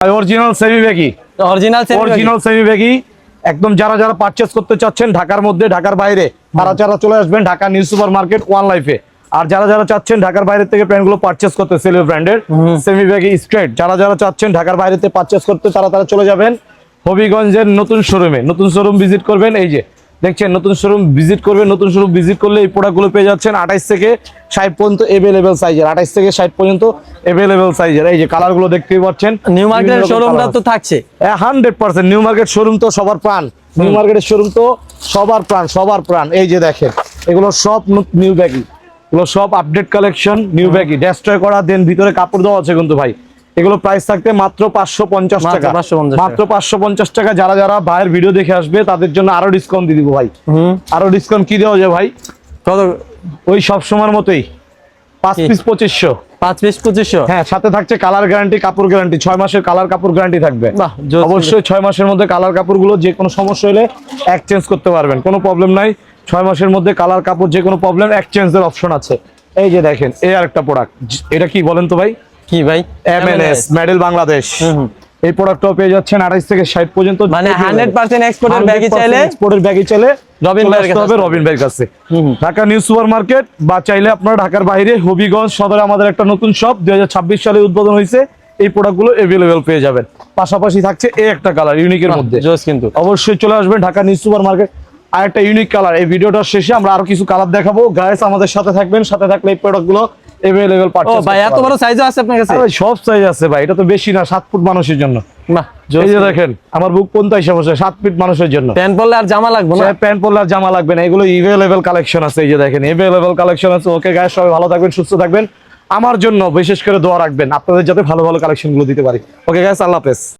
Original semi baggy, original semi baggy একদম। যারা যারা পারচেজ করতে চাচ্ছেন ঢাকার মধ্যে ঢাকার বাইরে, তারা যারা চলে আসবেন Dhaka new super market one লাইফে। আর যারা যারা চাচ্ছেন ঢাকার বাইরে থেকে প্যান্টগুলো পারচেজ করতে সেলিও ব্র্যান্ডের সেমি ব্যাগি স্ট্রেট, যারা যারা চাচ্ছেন ঢাকার বাইরে থেকে পারচেজ করতে তারা তারা চলে যাবেন হবিগঞ্জের নতুন শোরুমে। নতুন শোরুম ভিজিট করবেন, এই যে দেখছেন নতুন শোরুম ভিজিট করবেন। নতুন শোরুম ভিজিট করলে এই প্রোডাক্টগুলো পেয়ে যাচ্ছেন 28 থেকে 60 পর্যন্ত এভেলেবেল সাইজের, 28 থেকে 60 পর্যন্ত এভেলেবেল সাইজের। এই যে কালারগুলো দেখতেই পাচ্ছেন। নিউ মার্কেট শোরুমটা তো থাকছে 100%। নিউ মার্কেট শোরুম তো সবার প্রাণ, নিউ মার্কেটের শোরুম তো সবার প্রাণ, সবার প্রাণ। এই যে দেখেন এগুলো সব নিউ ব্যাগি, এগুলো সব update collection new baggy, destroy করা, দেন ভিতরে কাপড় দেওয়া আছে কিন্তু ভাই। এগুলো প্রাইস থাকতে মাত্র 550 টাকা, মাত্র 550 টাকা। যারা যারা ভাইয়ের ভিডিও দেখে আসবে তাদের জন্য আরো ডিসকাউন্ট দিয়ে দিব ভাই। আরো ডিসকাউন্ট কি দেওয়া যায় ভাই? কত? ওই সব সময়ের মতোই 5 পিস 2500, 5 পিস 2500। হ্যাঁ, সাথে থাকছে কালার গ্যারান্টি, কাপড় গ্যারান্টি, 6 মাসের কালার কাপড় গ্যারান্টি থাকবে। অবশ্যই 6 মাসের মধ্যে কালার কাপড়গুলো যে কোনো সমস্যা হলে এক্সচেঞ্জ করতে পারবেন, কোনো প্রবলেম নাই। 6 মাসের মধ্যে কালার কাপড় যে কোনো প্রবলেম এক্সচেঞ্জের অপশন আছে। এই যে দেখেন এই আরেকটা প্রোডাক্ট, এটা কি বলেন তো ভাই? কি ভাই? MNS medal Bangladesh. এই প্রোডাক্টটাও পেয়ে যাচ্ছেন 28 থেকে 60 পর্যন্ত, মানে 100% এক্সপোর্টের ব্যাগই চাইলে, এক্সপোর্টের ব্যাগই চাইলে রবিন ভাইয়ের কাছে হবে, রবিন ভাইয়ের কাছে। ঢাকা নিউ সুপার মার্কেট, বা চাইলে আপনারা ঢাকার বাইরে হবিগঞ্জ সদরে আমাদের একটা নতুন শপ 2026 সালে উদ্বোধন হয়েছে। এই প্রোডাক্টগুলো अवेलेबल পেয়ে যাবেন। পাশাপাশি থাকছে এই একটা কালার ইউনিকের মধ্যে, কিন্তু অবশ্যই চলে আসবেন ঢাকা নিউ সুপার মার্কেট। আর একটা ইউনিক কালার, এই ভিডিওটার শেষে আমরা আরো কিছু কালার দেখাবো। গাইস আমাদের সাথে থাকবেন, সাথে থাকলে এই প্রোডাক্টগুলো अवेलेबल পাচ্ছেন। ও ভাই এত বড় সাইজও আছে আপনার কাছে? ভাই সব সাইজ আছে ভাই, এটা তো বেশি না, 7 ফুট মানুষের জন্য। বাহ, এই যে দেখেন আমার বুক 45 বছর, 7 ফিট মানুষের জন্য। প্যান্ট পরলে আর জামা লাগবে না, প্যান্ট পরলে আর জামা লাগবে না, এগুলো अवेलेबल কালেকশন আছে। এই যে দেখেন अवेलेबल কালেকশন আছে। ওকে গাইস, সবাই ভালো থাকবেন, সুস্থ থাকবেন। আমার জন্য বিশেষ করে দোয়া রাখবেন, আপনাদের যাতে ভালো ভালো কালেকশন গুলো দিতে পারি। ওকে গাইস, আল্লাহ হাফেজ।